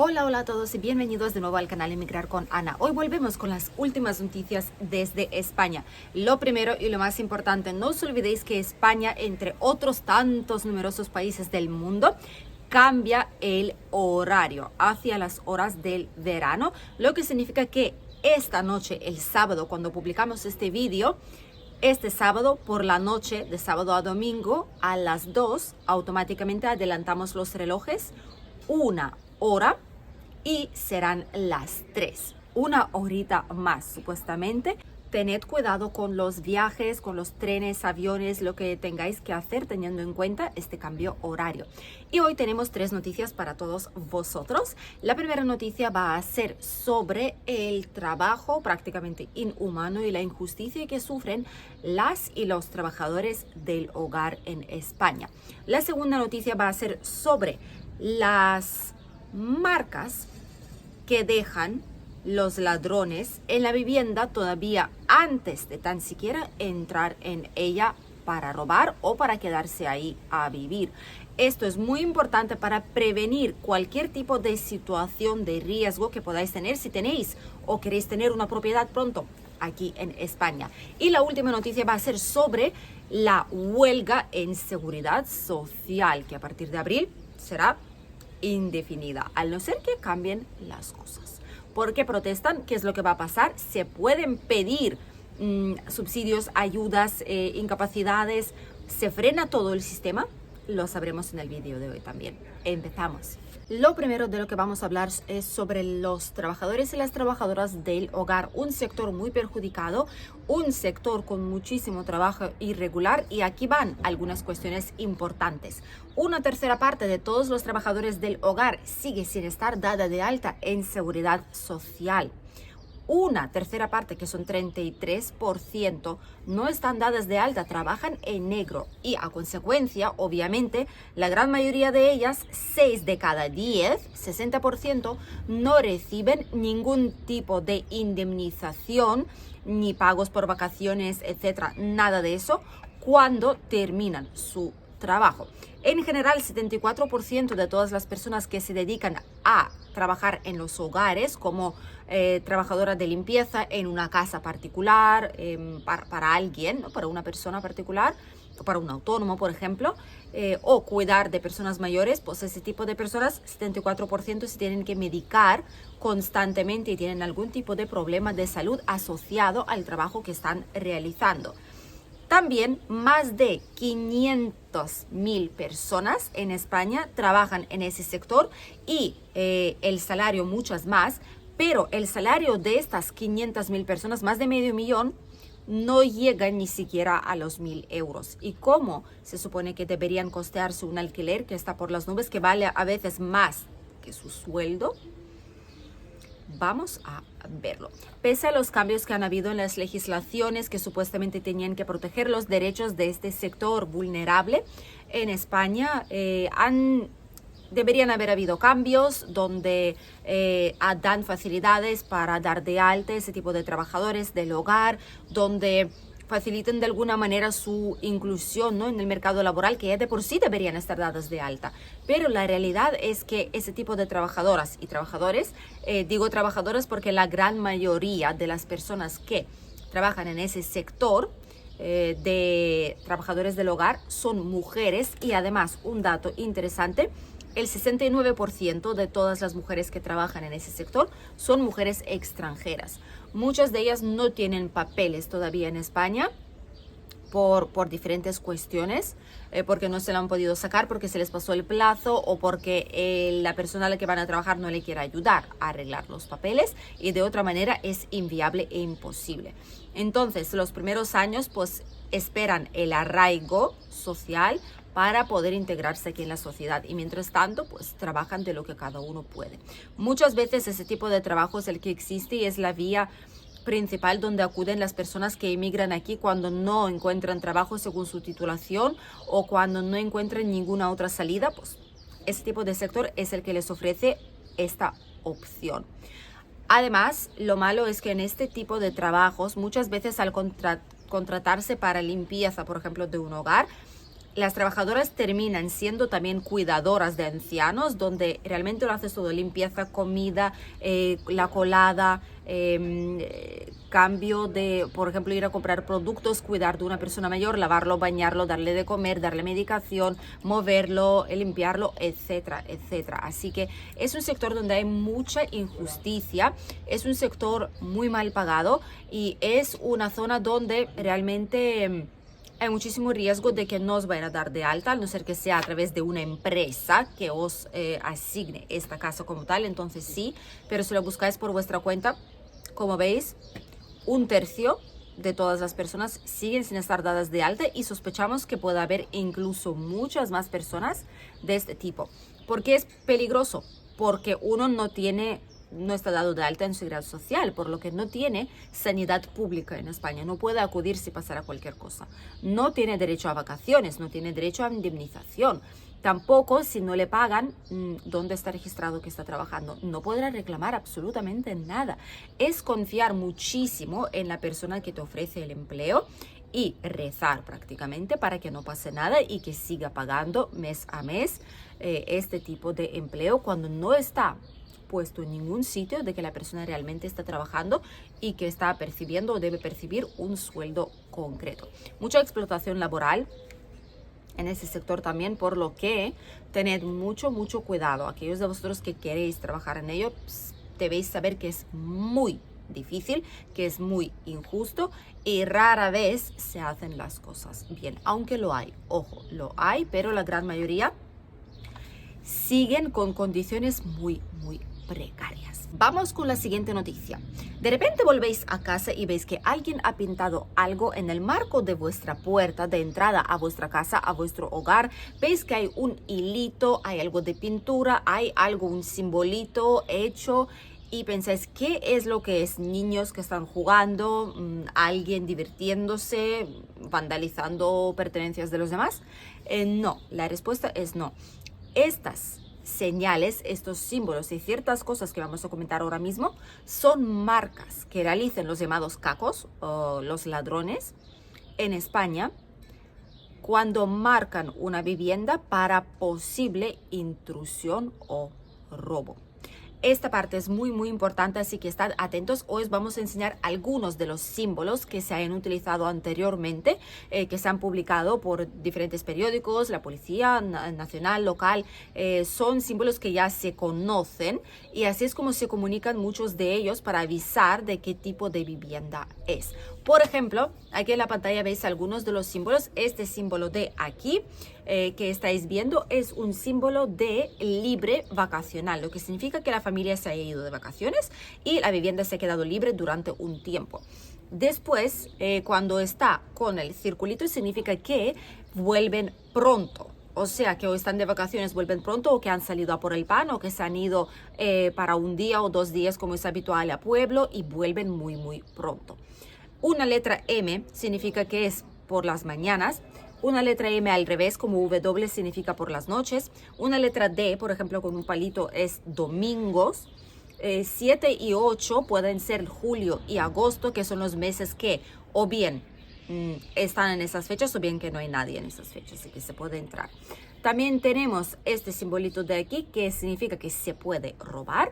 Hola, hola a todos y bienvenidos de nuevo al canal Emigrar con Ana. Hoy volvemos con las últimas noticias desde España. Lo primero y lo más importante, no os olvidéis que España, entre otros tantos numerosos países del mundo, cambia el horario hacia las horas del verano, lo que significa que esta noche, el sábado, cuando publicamos este vídeo, este sábado por la noche, de sábado a domingo, a las 2, automáticamente adelantamos los relojes una hora y serán las 3. Una horita más, supuestamente. Tened cuidado con los viajes, con los trenes, aviones, lo que tengáis que hacer teniendo en cuenta este cambio horario. Y hoy tenemos 3 noticias para todos vosotros. La primera noticia va a ser sobre el trabajo prácticamente inhumano y la injusticia que sufren las y los trabajadores del hogar en España. La segunda noticia va a ser sobre las marcas que dejan los ladrones en la vivienda todavía antes de tan siquiera entrar en ella para robar o para quedarse ahí a vivir. Esto es muy importante para prevenir cualquier tipo de situación de riesgo que podáis tener si tenéis o queréis tener una propiedad pronto aquí en España. Y la última noticia va a ser sobre la huelga en seguridad social, que a partir de abril será indefinida, al no ser que cambien las cosas. ¿Por qué protestan? ¿Qué es lo que va a pasar? ¿Se pueden pedir subsidios, ayudas, incapacidades? ¿Se frena todo el sistema? Lo sabremos en el vídeo de hoy también. Empezamos. Lo primero de lo que vamos a hablar es sobre los trabajadores y las trabajadoras del hogar, un sector muy perjudicado, un sector con muchísimo trabajo irregular, y aquí van algunas cuestiones importantes. Una tercera parte de todos los trabajadores del hogar sigue sin estar dada de alta en seguridad social. Una tercera parte, que son 33%, no están dadas de alta, trabajan en negro y a consecuencia, obviamente, la gran mayoría de ellas, 6 de cada 10, 60%, no reciben ningún tipo de indemnización, ni pagos por vacaciones, etcétera, nada de eso, cuando terminan su trabajo. En general, 74% de todas las personas que se dedican a trabajar en los hogares como trabajadora de limpieza en una casa particular, para alguien, ¿no? Para una persona particular, o para un autónomo, por ejemplo, o cuidar de personas mayores, pues ese tipo de personas, 74% se tienen que medicar constantemente y tienen algún tipo de problema de salud asociado al trabajo que están realizando. También más de 500.000 personas en España trabajan en ese sector y el salario muchas más, pero el salario de estas 500.000 personas, más de medio millón, no llega ni siquiera a los 1.000 euros. ¿Y cómo se supone que deberían costearse un alquiler que está por las nubes, que vale a veces más que su sueldo? Vamos a verlo. Pese a los cambios que han habido en las legislaciones que supuestamente tenían que proteger los derechos de este sector vulnerable, en España deberían haber habido cambios donde dan facilidades para dar de alta ese tipo de trabajadores del hogar, donde faciliten de alguna manera su inclusión, ¿no?, en el mercado laboral, que ya de por sí deberían estar dadas de alta. Pero la realidad es que ese tipo de trabajadoras y trabajadores, digo trabajadoras porque la gran mayoría de las personas que trabajan en ese sector de trabajadores del hogar son mujeres, y además, un dato interesante, el 69% de todas las mujeres que trabajan en ese sector son mujeres extranjeras. Muchas de ellas no tienen papeles todavía en España por diferentes cuestiones, porque no se lo han podido sacar, porque se les pasó el plazo o porque la persona a la que van a trabajar no le quiere ayudar a arreglar los papeles, y de otra manera es inviable e imposible. Entonces, los primeros años pues esperan el arraigo social para poder integrarse aquí en la sociedad, y mientras tanto pues trabajan de lo que cada uno puede. Muchas veces ese tipo de trabajo es el que existe y es la vía principal donde acuden las personas que emigran aquí cuando no encuentran trabajo según su titulación o cuando no encuentran ninguna otra salida. Pues ese tipo de sector es el que les ofrece esta opción. Además, lo malo es que en este tipo de trabajos muchas veces al contratarse para limpieza, por ejemplo, de un hogar, Las trabajadoras terminan siendo también cuidadoras de ancianos, donde realmente lo haces todo: limpieza, comida, la colada, cambio de, por ejemplo, ir a comprar productos, cuidar de una persona mayor, lavarlo, bañarlo, darle de comer, darle medicación, moverlo, limpiarlo, etcétera, etcétera. Así que es un sector donde hay mucha injusticia, es un sector muy mal pagado y es una zona donde realmente hay muchísimo riesgo de que no os vayan a dar de alta, a no ser que sea a través de una empresa que os asigne esta casa como tal. Entonces sí, pero si lo buscáis por vuestra cuenta, como veis, 1/3 de todas las personas siguen sin estar dadas de alta y sospechamos que puede haber incluso muchas más personas de este tipo. ¿Por qué es peligroso? Porque uno no está dado de alta en seguridad social, por lo que no tiene sanidad pública en España, no puede acudir si pasara cualquier cosa, no tiene derecho a vacaciones, no tiene derecho a indemnización, tampoco si no le pagan dónde está registrado que está trabajando, no podrá reclamar absolutamente nada. Es confiar muchísimo en la persona que te ofrece el empleo y rezar prácticamente para que no pase nada y que siga pagando mes a mes este tipo de empleo cuando no está puesto en ningún sitio de que la persona realmente está trabajando y que está percibiendo o debe percibir un sueldo concreto. Mucha explotación laboral en ese sector también, por lo que tened mucho cuidado. Aquellos de vosotros que queréis trabajar en ello, debéis saber que es muy difícil, que es muy injusto y rara vez se hacen las cosas bien, aunque lo hay, ojo, lo hay, pero la gran mayoría siguen con condiciones muy precarias. Vamos con la siguiente noticia. De repente volvéis a casa y veis que alguien ha pintado algo en el marco de vuestra puerta de entrada a vuestra casa, a vuestro hogar. Veis que hay un hilito, hay algo de pintura, hay algo, un simbolito hecho y pensáis, ¿qué es lo que es? Niños que están jugando, alguien divirtiéndose, vandalizando pertenencias de los demás. No, la respuesta es no. Estas señales, estos símbolos y ciertas cosas que vamos a comentar ahora mismo son marcas que realizan los llamados cacos o los ladrones en España cuando marcan una vivienda para posible intrusión o robo. Esta parte es muy importante, así que estad atentos. Hoy os vamos a enseñar algunos de los símbolos que se han utilizado anteriormente, que se han publicado por diferentes periódicos, la Policía Nacional, local. Son símbolos que ya se conocen y así es como se comunican muchos de ellos para avisar de qué tipo de vivienda es. Por ejemplo, aquí en la pantalla veis algunos de los símbolos. Este símbolo de aquí que estáis viendo es un símbolo de libre vacacional, lo que significa que la familia se ha ido de vacaciones y la vivienda se ha quedado libre durante un tiempo. Después, cuando está con el circulito, significa que vuelven pronto. O sea, que o están de vacaciones, vuelven pronto, o que han salido a por el pan, o que se han ido para un día o 2 días, como es habitual, a pueblo, y vuelven muy pronto. Una letra M significa que es por las mañanas. Una letra M al revés, como W, significa por las noches. Una letra D, por ejemplo, con un palito, es domingos. 7 y 8 pueden ser julio y agosto, que son los meses que o bien están en esas fechas o bien que no hay nadie en esas fechas, así que se puede entrar. También tenemos este simbolito de aquí que significa que se puede robar.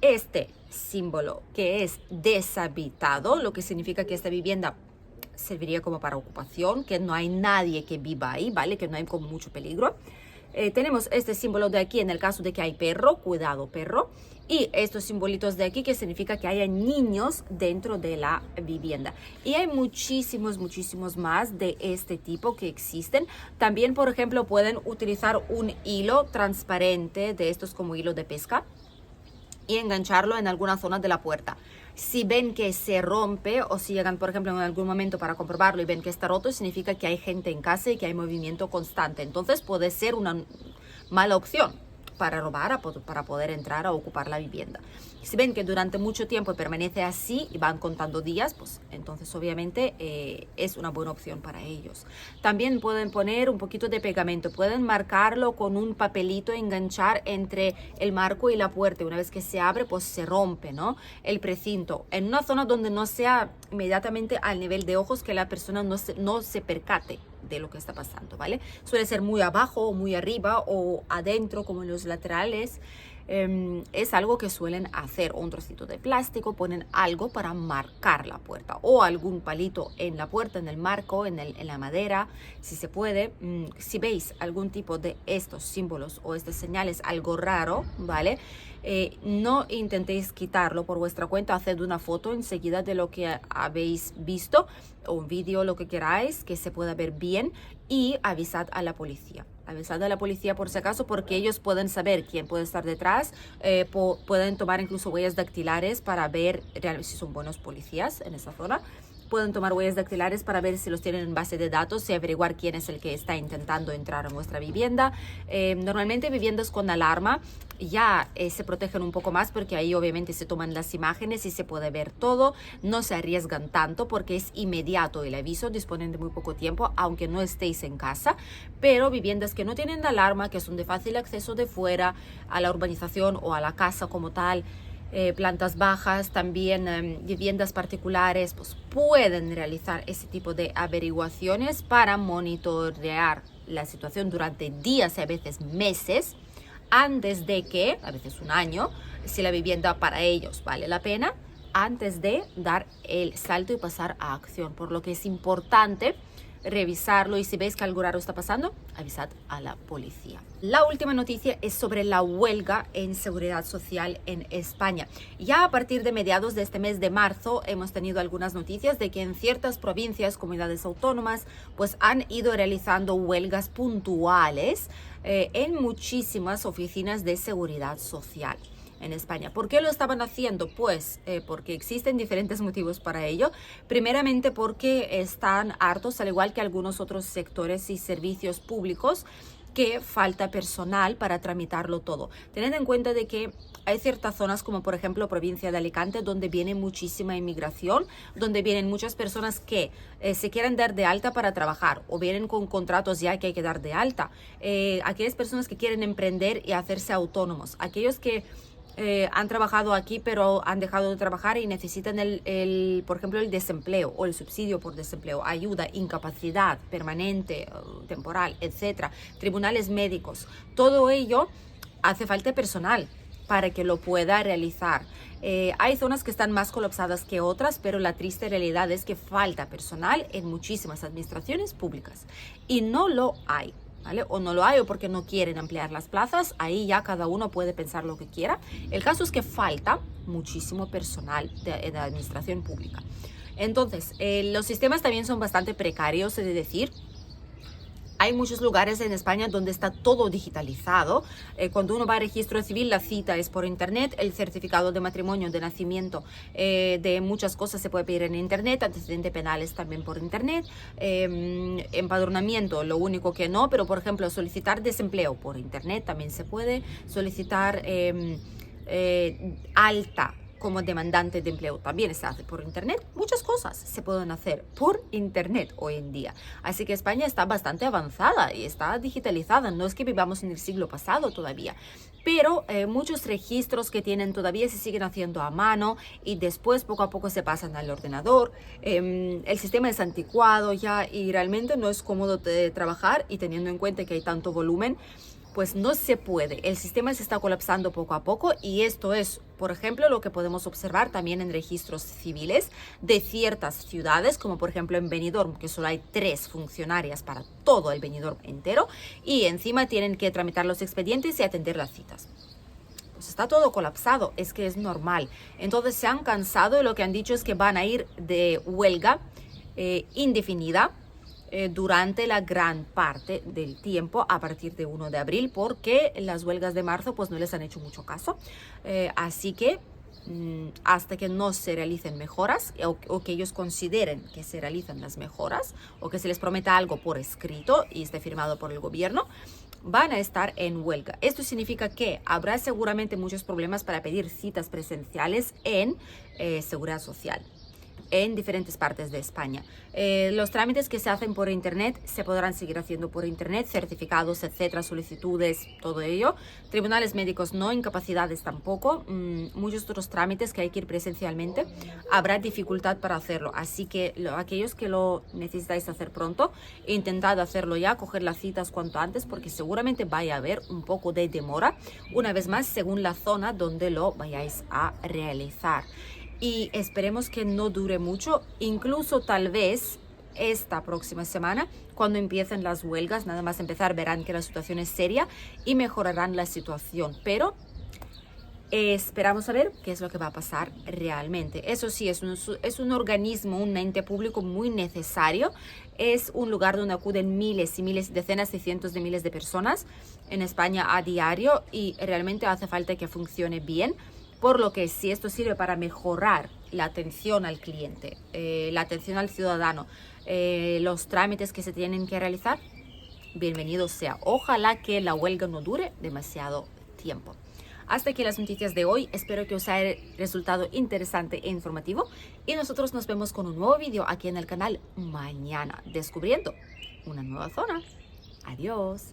Este símbolo que es deshabitado, lo que significa que esta vivienda serviría como para ocupación, que no hay nadie que viva ahí, ¿vale? Que no hay como mucho peligro. Tenemos este símbolo de aquí en el caso de que hay perro, cuidado perro, y estos simbolitos de aquí que significa que haya niños dentro de la vivienda. Y hay muchísimos más de este tipo que existen. También, por ejemplo, pueden utilizar un hilo transparente de estos como hilo de pesca y engancharlo en alguna zona de la puerta. Si ven que se rompe o si llegan, por ejemplo, en algún momento para comprobarlo y ven que está roto, significa que hay gente en casa y que hay movimiento constante. Entonces puede ser una mala opción para robar, para poder entrar a ocupar la vivienda. Si ven que durante mucho tiempo permanece así y van contando días, pues entonces obviamente es una buena opción para ellos. También pueden poner un poquito de pegamento, pueden marcarlo con un papelito, enganchar entre el marco y la puerta. Una vez que se abre, pues se rompe, ¿no? El precinto. En una zona donde no sea inmediatamente al nivel de ojos, que la persona no se percate de lo que está pasando, ¿vale? Suele ser muy abajo o muy arriba o adentro, como en los laterales. Es algo que suelen hacer, un trocito de plástico, ponen algo para marcar la puerta o algún palito en la puerta, en el marco, en la madera, si se puede. Si veis algún tipo de estos símbolos o estas señales, algo raro, ¿vale? No intentéis quitarlo por vuestra cuenta, haced una foto enseguida de lo que habéis visto o un vídeo, lo que queráis, que se pueda ver bien, y avisad a la policía. Avisad a la policía por si acaso, porque ellos pueden saber quién puede estar detrás, pueden tomar incluso huellas dactilares para ver si son buenos policías en esa zona. Pueden tomar huellas dactilares para ver si los tienen en base de datos y averiguar quién es el que está intentando entrar a vuestra vivienda. Normalmente viviendas con alarma ya se protegen un poco más, porque ahí obviamente se toman las imágenes y se puede ver todo. No se arriesgan tanto porque es inmediato el aviso, disponen de muy poco tiempo, aunque no estéis en casa. Pero viviendas que no tienen alarma, que son de fácil acceso de fuera a la urbanización o a la casa como tal, plantas bajas, también viviendas particulares, pues pueden realizar ese tipo de averiguaciones para monitorear la situación durante días y a veces meses, antes de que, a veces un año, si la vivienda para ellos vale la pena, antes de dar el salto y pasar a acción. Por lo que es importante revisarlo, y si veis que algo raro está pasando, avisad a la policía. La última noticia es sobre la huelga en seguridad social en España. Ya a partir de mediados de este mes de marzo hemos tenido algunas noticias de que en ciertas provincias, comunidades autónomas, pues han ido realizando huelgas puntuales en muchísimas oficinas de seguridad social en España. ¿Por qué lo estaban haciendo? Pues porque existen diferentes motivos para ello. Primeramente porque están hartos, al igual que algunos otros sectores y servicios públicos, que falta personal para tramitarlo todo. Tened en cuenta de que hay ciertas zonas, como por ejemplo provincia de Alicante, donde viene muchísima inmigración, donde vienen muchas personas que se quieren dar de alta para trabajar, o vienen con contratos ya que hay que dar de alta. Aquellas personas que quieren emprender y hacerse autónomos, aquellos que han trabajado aquí pero han dejado de trabajar y necesitan por ejemplo, el desempleo o el subsidio por desempleo, ayuda, incapacidad permanente, temporal, etcétera, tribunales médicos. Todo ello hace falta personal para que lo pueda realizar. Hay zonas que están más colapsadas que otras, pero la triste realidad es que falta personal en muchísimas administraciones públicas y no lo hay. ¿Vale? O no lo hay, o porque no quieren ampliar las plazas. Ahí ya cada uno puede pensar lo que quiera. El caso es que falta muchísimo personal de administración pública. Entonces, los sistemas también son bastante precarios, es decir, hay muchos lugares en España donde está todo digitalizado. Cuando uno va a registro civil, la cita es por internet, el certificado de matrimonio, de nacimiento, de muchas cosas se puede pedir en internet, antecedentes penales también por internet, empadronamiento, lo único que no, pero por ejemplo solicitar desempleo por internet también se puede, solicitar alta como demandante de empleo también se hace por internet. Muchas cosas se pueden hacer por internet hoy en día. Así que España está bastante avanzada y está digitalizada. No es que vivamos en el siglo pasado todavía, pero muchos registros que tienen todavía se siguen haciendo a mano y después poco a poco se pasan al ordenador. El sistema es anticuado ya y realmente no es cómodo de trabajar, y teniendo en cuenta que hay tanto volumen, pues no se puede. El sistema se está colapsando poco a poco, y esto es, por ejemplo, lo que podemos observar también en registros civiles de ciertas ciudades, como por ejemplo en Benidorm, que solo hay 3 funcionarias para todo el Benidorm entero, y encima tienen que tramitar los expedientes y atender las citas. Pues está todo colapsado, es que es normal. Entonces se han cansado y lo que han dicho es que van a ir de huelga indefinida durante la gran parte del tiempo a partir de 1 de abril, porque las huelgas de marzo pues no les han hecho mucho caso. Así que hasta que no se realicen mejoras o que ellos consideren que se realizan las mejoras, o que se les prometa algo por escrito y esté firmado por el gobierno, van a estar en huelga. Esto significa que habrá seguramente muchos problemas para pedir citas presenciales en seguridad social. en diferentes partes de España. Los trámites que se hacen por internet se podrán seguir haciendo por internet, certificados, etcétera, solicitudes, todo ello. Tribunales médicos no, incapacidades tampoco. Muchos otros trámites que hay que ir presencialmente, habrá dificultad para hacerlo. Así que aquellos que lo necesitáis hacer pronto, intentad hacerlo ya, coger las citas cuanto antes, porque seguramente vaya a haber un poco de demora, una vez más, según la zona donde lo vayáis a realizar. Y esperemos que no dure mucho, incluso tal vez esta próxima semana, cuando empiecen las huelgas, nada más empezar, verán que la situación es seria y mejorarán la situación. Pero esperamos a ver qué es lo que va a pasar realmente. Eso sí, es un organismo, un ente público muy necesario. Es un lugar donde acuden miles y miles, decenas y cientos de miles de personas en España a diario y realmente hace falta que funcione bien. Por lo que si esto sirve para mejorar la atención al cliente, la atención al ciudadano, los trámites que se tienen que realizar, bienvenido sea. Ojalá que la huelga no dure demasiado tiempo. Hasta aquí las noticias de hoy. Espero que os haya resultado interesante e informativo. Y nosotros nos vemos con un nuevo vídeo aquí en el canal mañana, descubriendo una nueva zona. Adiós.